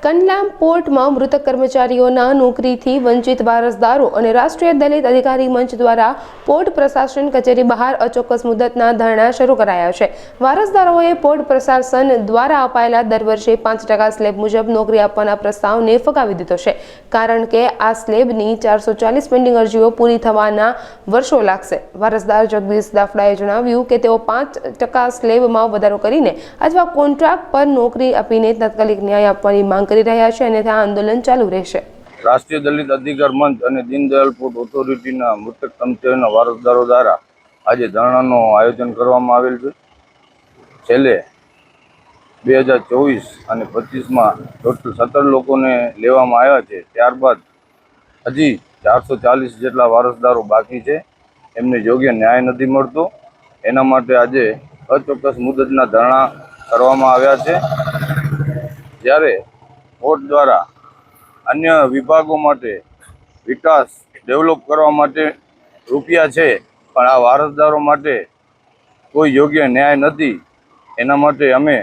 કંડલા પોર્ટમાં મૃતક કર્મચારીઓના નોકરીથી વંચિત વારસદારો અને રાષ્ટ્રીય દલિત અધિકારી મંચ દ્વારા પોર્ટ પ્રશાસન કચેરી બહાર અચોક્કસ મુદતના ધરણા શરૂ કરાયા છે। વારસદારોએ પોર્ટ પ્રશાસન દ્વારા અપાયેલા દર વર્ષે 5% સ્લેબ મુજબ નોકરી આપવાના પ્રસ્તાવને ફગાવી દીધો છે, કારણ કે આ સ્લેબની 440 પેન્ડિંગ અરજીઓ પૂરી થવાના વર્ષો લાગશે। વારસદાર જગદીશ દાફડાએ જણાવ્યું કે તેઓ 5% સ્લેબમાં વધારો કરીને અથવા કોન્ટ્રાક્ટ પર નોકરી આપીને તાત્કાલિક ન્યાય આપવાની માંગ કરી રહ્યા છે અને ત્યાં આંદોલન ચાલુ રહેશે। રાષ્ટ્રીય દલિત અધિકાર મંચ અને દીનદયાળ પોર્ટ ઓથોરિટીના મૃતક કર્મચારીના વારસદારો દ્વારા આજે ધરણાનું આયોજન કરવામાં આવેલ છે। છેલ્લે 2024 અને 25માં ટોટલ 17 લોકોને લેવામાં આવ્યા છે। ત્યારબાદ હજી 440 જેટલા વારસદારો બાકી છે, એમને યોગ્ય ન્યાય નથી મળતો। એના માટે આજે અચોક્કસ મુદતના ધરણા કરવામાં આવ્યા છે। જ્યારે પોર્ટ દ્વારા અન્ય વિભાગો માટે વિકાસ ડેવલપ કરવા માટે રૂપિયા છે, પણ આ વારસદારો માટે કોઈ યોગ્ય ન્યાય નથી। એના માટે અમે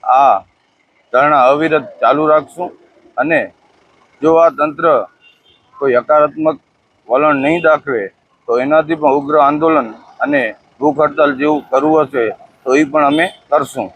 આ ધરણા અવિરત ચાલુ રાખશું અને જો આ તંત્ર કોઈ હકારાત્મક વલણ નહીં દાખવે તો એનાથી પણ ઉગ્ર આંદોલન અને ભૂખ હડતાલ જેવું કરવું હશે તો એ પણ અમે કરશું।